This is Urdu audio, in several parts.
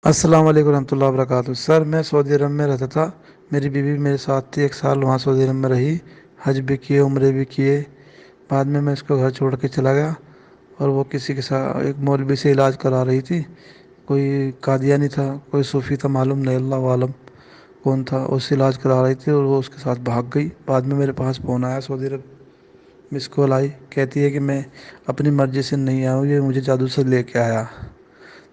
السلام علیکم ورحمۃ اللہ وبرکاتہ۔ سر میں سعودی عرب میں رہتا تھا، میری بیوی میرے ساتھ تھی، 1 سال وہاں سعودی عرب میں رہی، حج بھی کیے، عمرے بھی کیے۔ بعد میں اس کو گھر چھوڑ کے چلا گیا، اور وہ کسی کے ساتھ ایک مولوی سے علاج کرا رہی تھی، کوئی قادیانی تھا، کوئی صوفی تھا، معلوم نہیں، اللہ عالم کون تھا، اس سے علاج کرا رہی تھی اور وہ اس کے ساتھ بھاگ گئی۔ بعد میں میرے پاس فون آیا، سعودی عرب مس کال آئی، کہتی ہے کہ میں اپنی مرضی سے نہیں آیا ہوں، یہ مجھے جادو سے لے کے آیا۔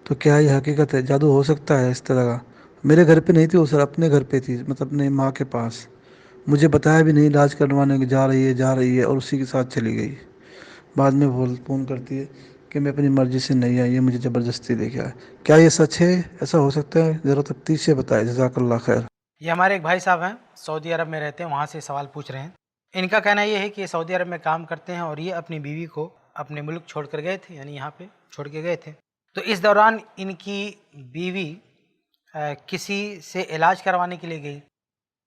تو کیا یہ حقیقت ہے؟ جادو ہو سکتا ہے اس طرح کا؟ میرے گھر پہ نہیں تھی وہ سر، اپنے گھر پہ تھی، مطلب اپنے ماں کے پاس، مجھے بتایا بھی نہیں، علاج کروانے جا رہی ہے اور اسی کے ساتھ چلی گئی۔ بعد میں فون کرتی ہے کہ میں اپنی مرضی سے نہیں آئی، یہ مجھے زبردستی لے کے آیا۔ کیا یہ سچ ہے؟ ایسا ہو سکتا ہے؟ ذرا تفتیش سے بتائے، جزاک اللہ خیر۔ یہ ہمارے ایک بھائی صاحب ہیں، سعودی عرب میں رہتے ہیں، وہاں سے سوال پوچھ رہے ہیں۔ ان کا کہنا یہ ہے کہ یہ سعودی عرب میں کام کرتے ہیں اور یہ اپنی بیوی کو اپنے ملک چھوڑ کر گئے تھے، یعنی یہاں پہ چھوڑ کے گئے تھے۔ تو اس دوران ان کی بیوی کسی سے علاج کروانے کے لیے گئی،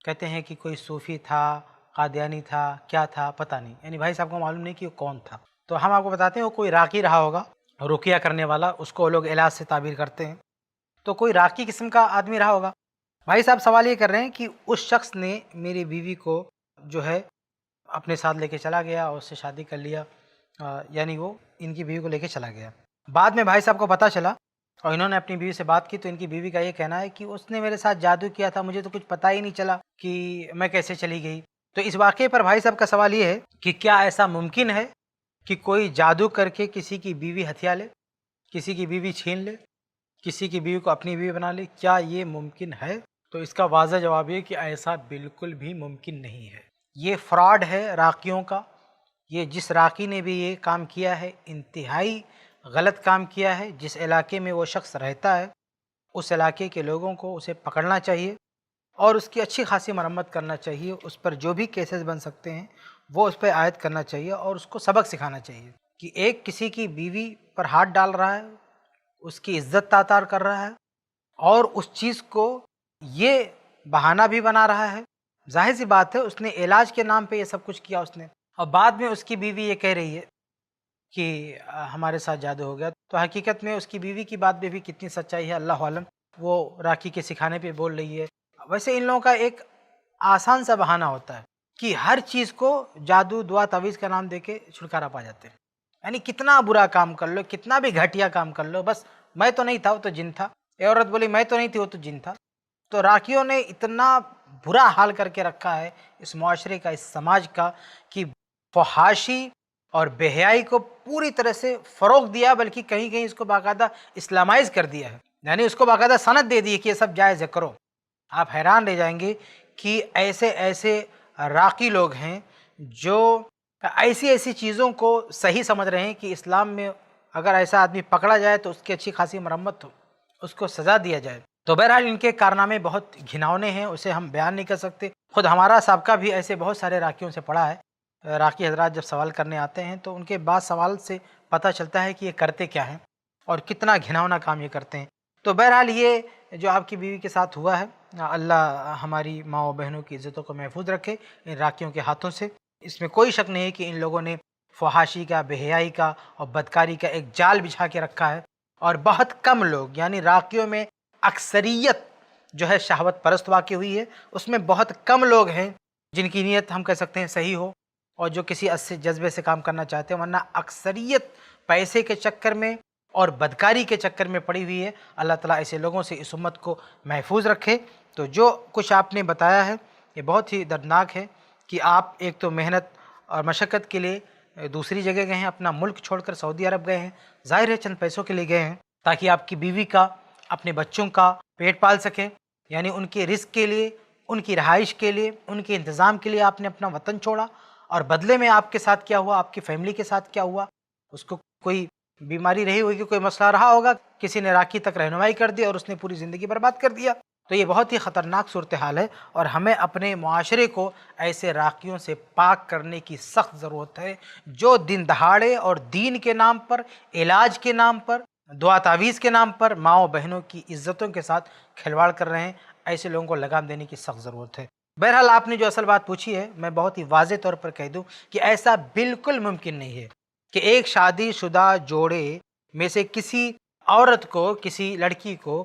کہتے ہیں کہ کوئی صوفی تھا، قادیانی تھا، کیا تھا پتہ نہیں، یعنی بھائی صاحب کو معلوم نہیں کہ وہ کون تھا۔ تو ہم آپ کو بتاتے ہیں وہ کوئی راقی رہا ہوگا، رقیہ کرنے والا، اس کو لوگ علاج سے تعبیر کرتے ہیں، تو کوئی راقی قسم کا آدمی رہا ہوگا۔ بھائی صاحب سوال یہ کر رہے ہیں کہ اس شخص نے میری بیوی کو جو ہے اپنے ساتھ لے کے چلا گیا اور اس سے شادی کر لیا، یعنی وہ ان کی بیوی کو لے کے چلا گیا۔ بعد میں بھائی صاحب کو پتہ چلا اور انہوں نے اپنی بیوی سے بات کی، تو ان کی بیوی کا یہ کہنا ہے کہ اس نے میرے ساتھ جادو کیا تھا، مجھے تو کچھ پتہ ہی نہیں چلا کہ میں کیسے چلی گئی۔ تو اس واقعے پر بھائی صاحب کا سوال یہ ہے کہ کیا ایسا ممکن ہے کہ کوئی جادو کر کے کسی کی بیوی ہتھیا لے، کسی کی بیوی چھین لے، کسی کی بیوی کو اپنی بیوی بنا لے؟ کیا یہ ممکن ہے؟ تو اس کا واضح جواب یہ کہ ایسا بالکل بھی ممکن نہیں ہے۔ یہ فراڈ ہے راقیوں کا۔ یہ جس راقی نے بھی یہ کام کیا ہے، انتہائی غلط کام کیا ہے۔ جس علاقے میں وہ شخص رہتا ہے، اس علاقے کے لوگوں کو اسے پکڑنا چاہیے اور اس کی اچھی خاصی مرمت کرنا چاہیے۔ اس پر جو بھی کیسز بن سکتے ہیں وہ اس پہ عائد کرنا چاہیے اور اس کو سبق سکھانا چاہیے کہ ایک کسی کی بیوی پر ہاتھ ڈال رہا ہے، اس کی عزت تاتار کر رہا ہے اور اس چیز کو یہ بہانہ بھی بنا رہا ہے۔ ظاہر سی بات ہے اس نے علاج کے نام پہ یہ سب کچھ کیا اس نے، اور بعد میں اس کی بیوی یہ کہہ رہی ہے کہ ہمارے ساتھ جادو ہو گیا۔ تو حقیقت میں اس کی بیوی کی بات میں بھی کتنی سچائی ہے اللہ عالم، وہ راقی کے سکھانے پہ بول رہی ہے۔ ویسے ان لوگوں کا ایک آسان سا بہانہ ہوتا ہے کہ ہر چیز کو جادو دعا تعویذ کا نام دے کے چھٹکارا پا جاتے ہیں، یعنی کتنا برا کام کر لو، کتنا بھی گھٹیا کام کر لو، بس میں تو نہیں تھا وہ تو جن تھا، اے عورت بولی میں تو نہیں تھی وہ تو جن تھا۔ تو راکیوں نے اتنا برا حال کر کے رکھا ہے اس معاشرے کا، اس سماج کا، کہ فحاشی اور بے حیائی کو پوری طرح سے فروغ دیا، بلکہ کہیں کہیں اس کو باقاعدہ اسلامائز کر دیا ہے، یعنی اس کو باقاعدہ سند دے دی کہ یہ سب جائز ہے، کرو۔ آپ حیران رہ جائیں گے کہ ایسے ایسے راقی لوگ ہیں جو ایسی ایسی چیزوں کو صحیح سمجھ رہے ہیں کہ اسلام میں اگر ایسا آدمی پکڑا جائے تو اس کی اچھی خاصی مرمت ہو، اس کو سزا دیا جائے۔ تو بہرحال ان کے کارنامے بہت گھناؤنے ہیں، اسے ہم بیان نہیں کر سکتے۔ خود ہمارا سابقہ بھی ایسے بہت سارے راکیوں سے پڑا ہے۔ راکی حضرات جب سوال کرنے آتے ہیں تو ان کے بعد سوال سے پتہ چلتا ہے کہ یہ کرتے کیا ہیں اور کتنا گھناؤنا کام یہ کرتے ہیں۔ تو بہرحال یہ جو آپ کی بیوی کے ساتھ ہوا ہے، اللہ ہماری ماں و بہنوں کی عزتوں کو محفوظ رکھے ان راکیوں کے ہاتھوں سے۔ اس میں کوئی شک نہیں ہے کہ ان لوگوں نے فحاشی کا، بے حیائی کا اور بدکاری کا ایک جال بچھا کے رکھا ہے، اور بہت کم لوگ، یعنی راکیوں میں اکثریت جو ہے شہوت پرست واقع ہوئی ہے، اس میں بہت کم لوگ ہیں جن کی نیت ہم کہہ سکتے ہیں صحیح ہو اور جو کسی اچھے جذبے سے کام کرنا چاہتے ہیں، ورنہ اکثریت پیسے کے چکر میں اور بدکاری کے چکر میں پڑی ہوئی ہے۔ اللہ تعالیٰ ایسے لوگوں سے اس امت کو محفوظ رکھے۔ تو جو کچھ آپ نے بتایا ہے یہ بہت ہی دردناک ہے کہ آپ ایک تو محنت اور مشقت کے لیے دوسری جگہ گئے ہیں، اپنا ملک چھوڑ کر سعودی عرب گئے ہیں، ظاہر ہے چند پیسوں کے لیے گئے ہیں تاکہ آپ کی بیوی کا، اپنے بچوں کا پیٹ پال سکیں، یعنی ان کے رزق کے لیے، ان کی رہائش کے لیے، ان کے انتظام کے لیے آپ نے اپنا وطن چھوڑا، اور بدلے میں آپ کے ساتھ کیا ہوا، آپ کی فیملی کے ساتھ کیا ہوا؟ اس کو کوئی بیماری رہی ہوگی، کوئی مسئلہ رہا ہوگا، کسی نے راکی تک رہنمائی کر دی اور اس نے پوری زندگی برباد کر دیا۔ تو یہ بہت ہی خطرناک صورتحال ہے اور ہمیں اپنے معاشرے کو ایسے راکیوں سے پاک کرنے کی سخت ضرورت ہے، جو دن دہاڑے اور دین کے نام پر، علاج کے نام پر، دعا تعویذ کے نام پر ماں و بہنوں کی عزتوں کے ساتھ کھلواڑ کر رہے ہیں۔ ایسے لوگوں کو لگام دینے کی سخت ضرورت ہے۔ بہرحال آپ نے جو اصل بات پوچھی ہے، میں بہت ہی واضح طور پر کہہ دوں کہ ایسا بالکل ممکن نہیں ہے کہ ایک شادی شدہ جوڑے میں سے کسی عورت کو، کسی لڑکی کو